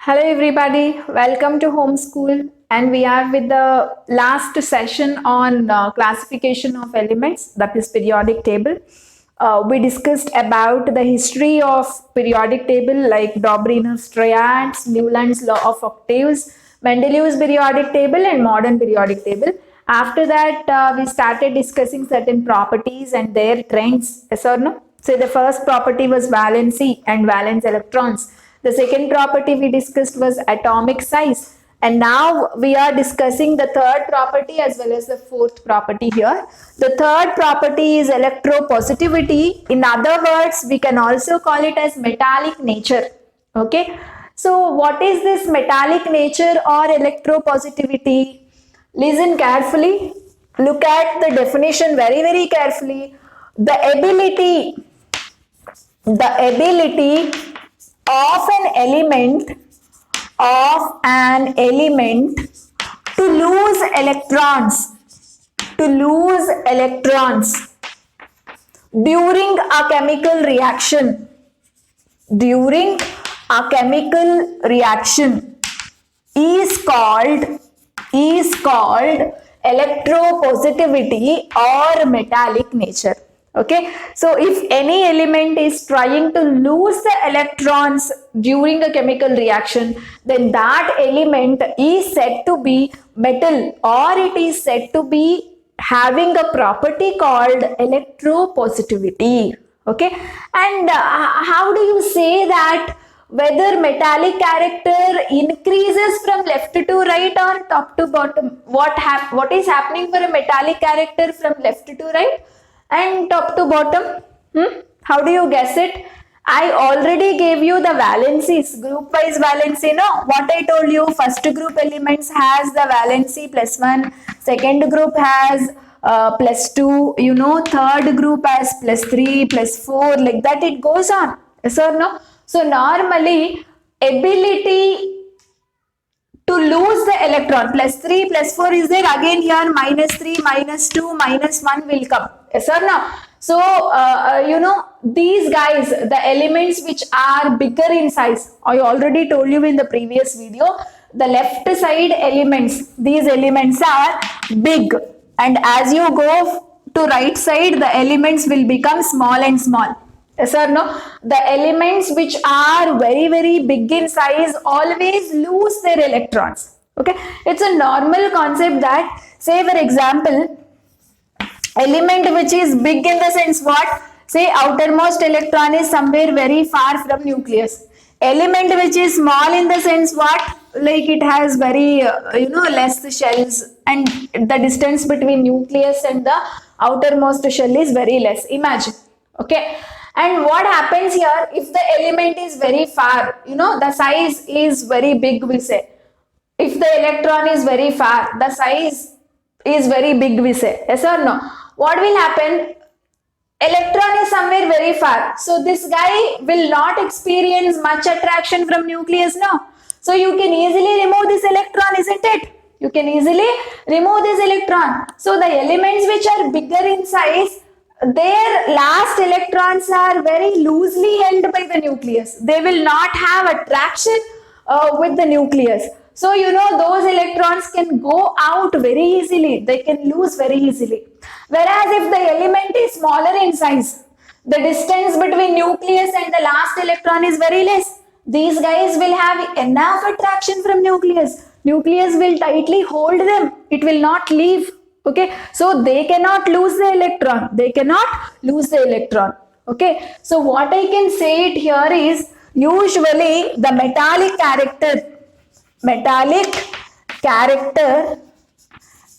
Hello everybody, welcome to Homeschool, and we are with the last session on classification of elements, that is periodic table. We discussed about the history of periodic table like Dobrynin's triads, Newland's law of octaves, Mendeleev's periodic table and modern periodic table. After that, we started discussing certain properties and their trends, yes or no? So the first property was valency and valence electrons. The second property we discussed was atomic size. And now we are discussing the third property as well as the fourth property here. The third property is electropositivity. In other words, we can also call it as metallic nature. Okay. So what is this metallic nature or electropositivity? Listen carefully. Look at the definition very carefully. The ability of an element to lose electrons during a chemical reaction is called electropositivity or metallic nature. Okay, so if any element is trying to lose the electrons during a chemical reaction, then that element is said to be metal, or it is said to be having a property called electropositivity. Okay, and how do you say that whether metallic character increases from left to right or top to bottom? What is happening for a metallic character from left to right and top to bottom? How do you guess it? I already gave you the valencies, group wise valency. No, what I told you, first group elements has the valency +1, second group has +2, third group has +3, +4, like that it goes on. Yes or no? So normally ability to lose the electron, +3, +4 is there, again here -3, -2, -1 will come. Yes or no? So these guys, the elements which are bigger in size, I already told you in the previous video, the left side elements, these elements are big, and as you go to right side, the elements will become small and small. Yes or no? The elements which are very big in size always lose their electrons. Okay, it's a normal concept that, say for example, element which is big in the sense what? Say outermost electron is somewhere very far from nucleus. Element which is small in the sense what? Like it has very less shells, and the distance between nucleus and the outermost shell is very less. Imagine. Okay. And what happens here if the element is very far, the size is very big, we say. If the electron is very far, the size is very big, we say. Yes or no? What will happen? Electron is somewhere very far. So this guy will not experience much attraction from nucleus now. So you can easily remove this electron, isn't it? You can easily remove this electron. So the elements which are bigger in size, their last electrons are very loosely held by the nucleus. They will not have attraction with the nucleus. So those electrons can go out very easily. They can lose very easily. Whereas if the element is smaller in size, the distance between nucleus and the last electron is very less. These guys will have enough attraction from nucleus. Nucleus will tightly hold them. It will not leave. Okay, so they cannot lose the electron. Okay, so what I can say it here is, usually the metallic character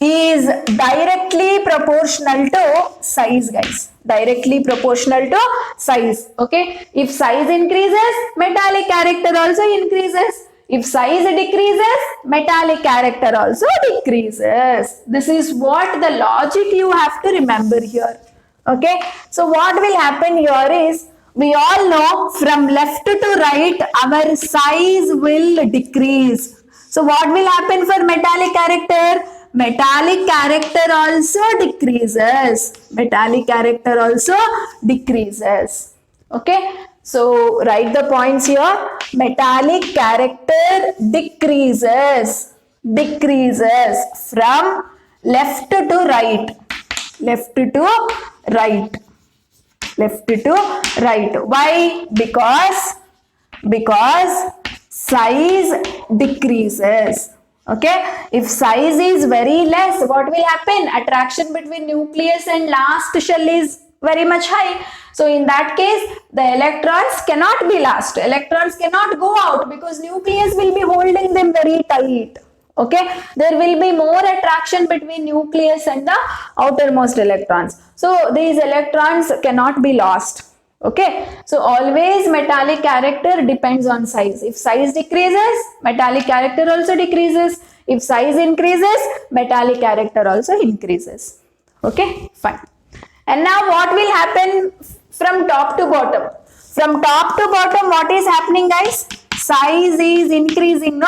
is directly proportional to size, guys. Directly proportional to size. Okay, if size increases, metallic character also increases. If size decreases, metallic character also decreases. This is what the logic you have to remember here. Okay, so what will happen here is, we all know from left to right our size will decrease. So what will happen for metallic character? Metallic character also decreases. Okay, So write the points here. Metallic character decreases from left to right. Left to right. Left to right. Why? Because size decreases. Okay, if size is very less, what will happen? Attraction between nucleus and last shell is very much high. So in that case, the electrons cannot be lost. Electrons cannot go out because nucleus will be holding them very tight. Okay, there will be more attraction between nucleus and the outermost electrons. So these electrons cannot be lost. Okay, so always metallic character depends on size. If size decreases, metallic character also decreases. If size increases, metallic character also increases. Okay, fine. And now what will happen from top to bottom? From top to bottom, what is happening, guys? Size is increasing, no?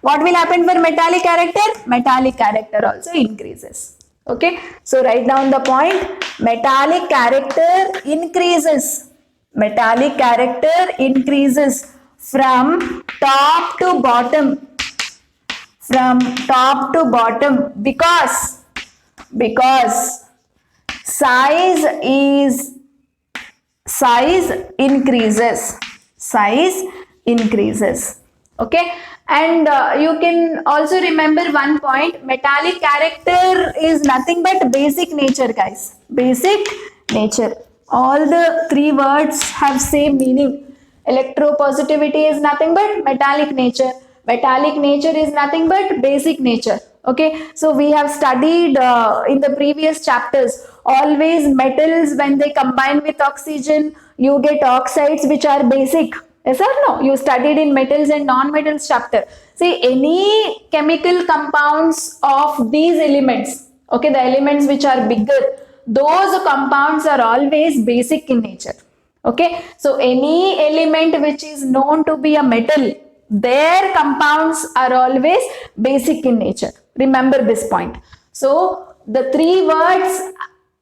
What will happen for metallic character? Metallic character also increases. Okay, so write down the point. Metallic character increases. Metallic character increases from top to bottom. From top to bottom because size increases. Okay, and you can also remember one point. Metallic character is nothing but basic nature, guys. Basic nature. All the three words have same meaning. Electropositivity is nothing but metallic nature. Metallic nature is nothing but basic nature. Okay, so we have studied in the previous chapters, always metals, when they combine with oxygen, you get oxides which are basic. Yes or no? You studied in metals and non-metals chapter. See, any chemical compounds of these elements, okay, the elements which are bigger, those compounds are always basic in nature. Okay, so any element which is known to be a metal, their compounds are always basic in nature. Remember this point. So the three words,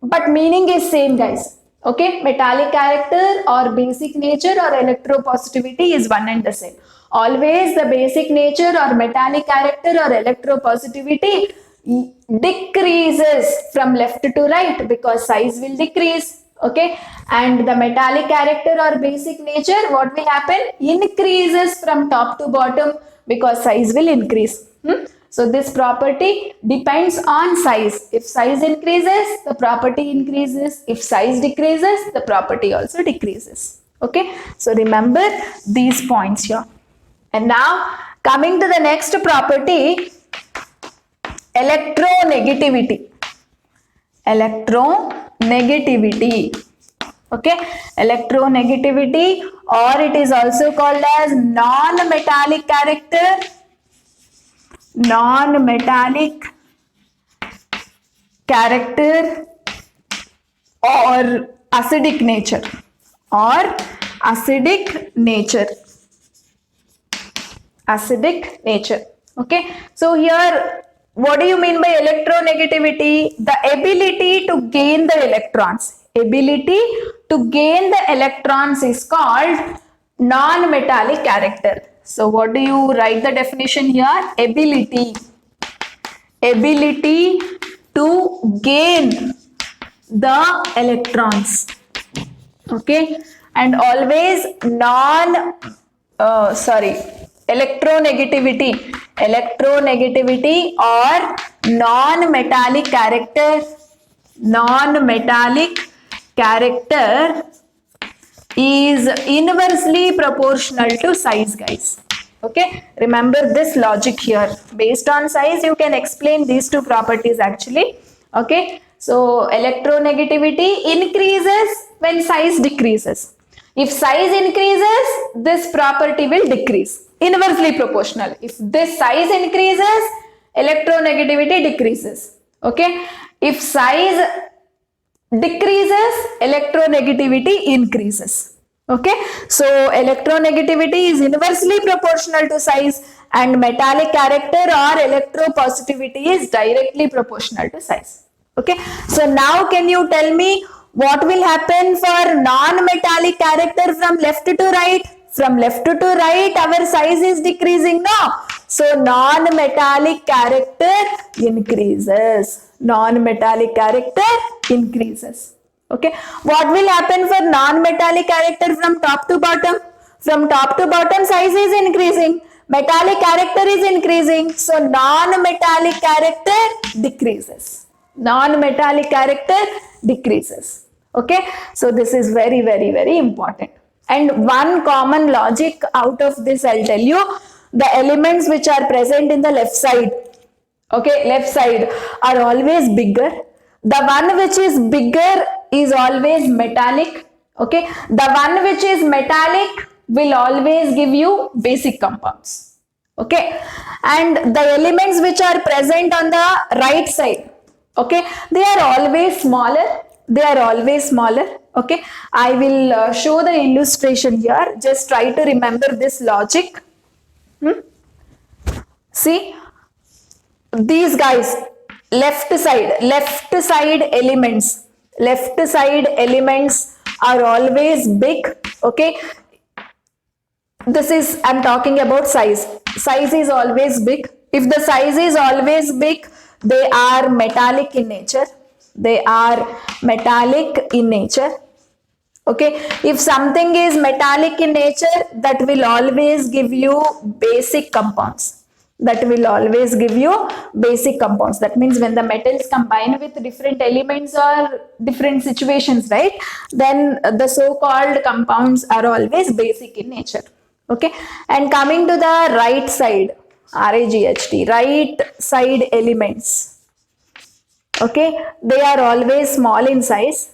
but meaning is same, guys. Okay, metallic character or basic nature or electropositivity is one and the same. Always the basic nature or metallic character or electropositivity decreases from left to right because size will decrease. Okay, and the metallic character or basic nature, what will happen? Increases from top to bottom because size will increase. So this property depends on size. If size increases, the property increases. If size decreases, the property also decreases. Okay, so remember these points here. And now coming to the next property, electronegativity. Electronegativity. Okay, electronegativity, or it is also called as non-metallic character. Non-metallic character or acidic nature. Or acidic nature. Acidic nature. Okay, so here what do you mean by electronegativity? The ability to gain the electrons. Ability to gain the electrons is called non-metallic character. So what do you write the definition here? Ability. Ability to gain the electrons. Okay, and always electronegativity. Electronegativity or non-metallic character. Non-metallic character is inversely proportional to size, guys. Okay, remember this logic here. Based on size, you can explain these two properties actually. Okay, so electronegativity increases when size decreases. If size increases, this property will decrease. Inversely proportional. If this size increases, electronegativity decreases. Okay, if size decreases, electronegativity increases. Okay, so electronegativity is inversely proportional to size and metallic character or electropositivity is directly proportional to size. Okay, so now can you tell me What will happen for non-metallic character from left to right? From left to right, our size is decreasing now. So non-metallic character increases. Non-metallic character increases. Okay. What will happen for non-metallic character from top to bottom? From top to bottom, size is increasing. Metallic character is increasing. So non-metallic character decreases. Non-metallic character decreases. Okay. So this is very, very, very important. And one common logic out of this, I'll tell you, the elements which are present in the left side, okay, left side are always bigger. The one which is bigger is always metallic. Okay. The one which is metallic will always give you basic compounds. Okay. And the elements which are present on the right side, okay, they are always smaller. They are always smaller. Okay. I will show the illustration here. Just try to remember this logic. See, these guys, left side elements are always big. Okay. This is, I'm talking about size. Size is always big. If the size is always big, they are metallic in nature. They are metallic in nature. Okay. If something is metallic in nature, that will always give you basic compounds. That will always give you basic compounds. That means when the metals combine with different elements or different situations, right, then the so-called compounds are always basic in nature. Okay. And coming to the right side, RAGHT, right side elements. Okay. They are always small in size.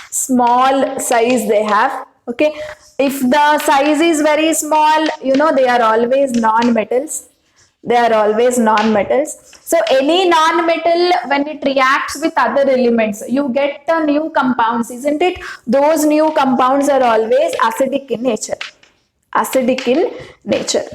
Small size they have. Okay. If the size is very small, you know, they are always non-metals. They are always non-metals. So any non-metal, when it reacts with other elements, you get the new compounds, isn't it? Those new compounds are always acidic in nature. Acidic in nature.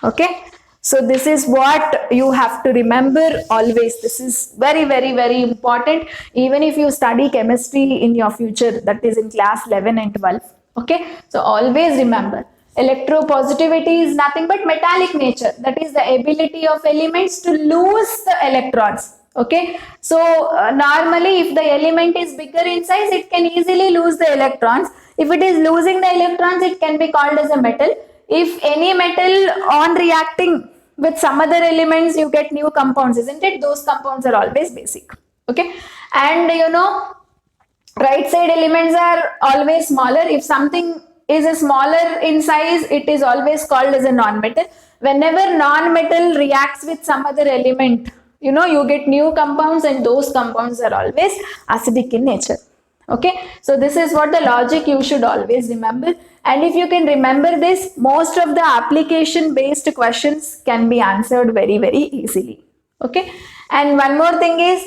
Okay. So this is what you have to remember always. This is very, very, very important. Even if you study chemistry in your future, that is in class 11 and 12. Okay. So always remember, electropositivity is nothing but metallic nature. That is the ability of elements to lose the electrons. Okay. So normally if the element is bigger in size, it can easily lose the electrons. If it is losing the electrons, it can be called as a metal. If any metal on reacting with some other elements, you get new compounds, isn't it? Those compounds are always basic. Okay. And you know, right side elements are always smaller. If something is a smaller in size, it is always called as a non-metal. Whenever non-metal reacts with some other element, you know, you get new compounds, and those compounds are always acidic in nature. Okay. So this is what the logic you should always remember. And if you can remember this, most of the application based questions can be answered very, very easily. Okay. And one more thing is,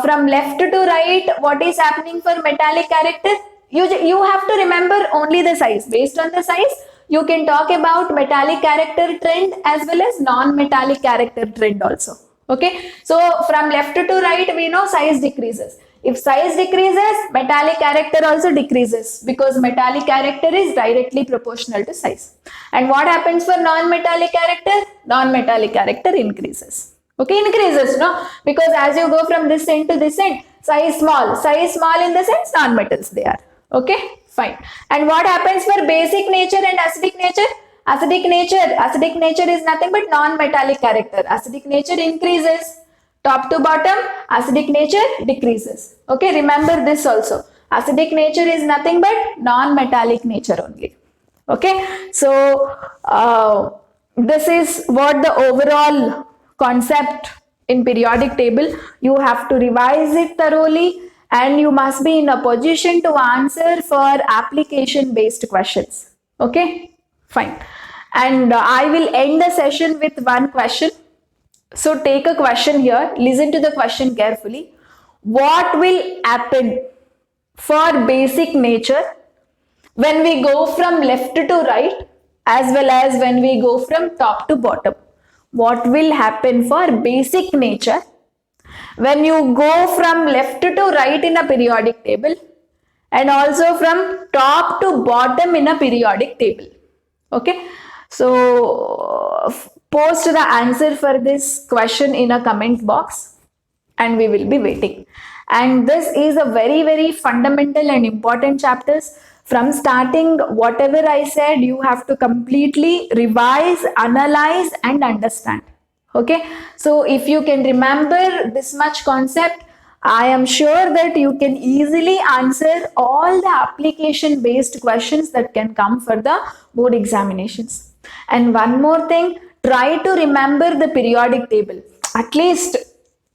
from left to right, what is happening for metallic character? You have to remember only the size. Based on the size, you can talk about metallic character trend as well as non-metallic character trend also. Okay. So from left to right, we know size decreases. If size decreases, metallic character also decreases, because metallic character is directly proportional to size. And what happens for non-metallic character? Non-metallic character increases. Okay, increases, no? Because as you go from this end to this end, size small in the sense non-metals they are. Okay, fine. And what happens for basic nature and acidic nature? Acidic nature is nothing but non-metallic character. Acidic nature increases. Top to bottom, acidic nature decreases. Okay, remember this also. Acidic nature is nothing but non-metallic nature only. Okay, so this is what the overall concept in periodic table. You have to revise it thoroughly, and you must be in a position to answer for application based questions. Okay, fine. And I will end the session with one question. So take a question here, listen to the question carefully. What will happen for basic nature when we go from left to right as well as when we go from top to bottom? What will happen for basic nature when you go from left to right in a periodic table and also from top to bottom in a periodic table. Okay, so post the answer for this question in a comment box and we will be waiting. And this is a very fundamental and important chapters. From starting, whatever I said, you have to completely revise, analyze and understand. Okay, so if you can remember this much concept, I am sure that you can easily answer all the application based questions that can come for the board examinations. And one more thing, try to remember the periodic table, at least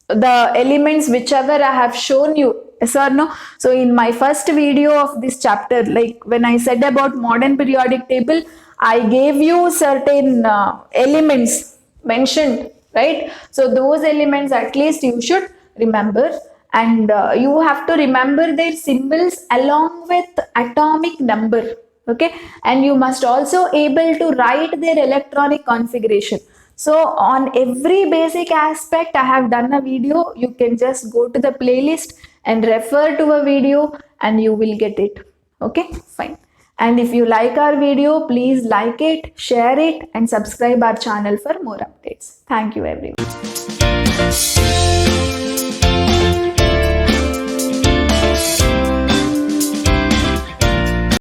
the elements whichever I have shown you. Yes or no? So in my first video of this chapter, like when I said about modern periodic table, I gave you certain elements mentioned, right? So those elements at least you should remember, and you have to remember their symbols along with atomic number. Okay, and you must also able to write their electronic configuration. So on every basic aspect I have done a video. You can just go to the playlist and refer to a video and you will get it. Okay, fine. And if you like our video, please like it, share it and subscribe our channel for more updates. Thank you everyone.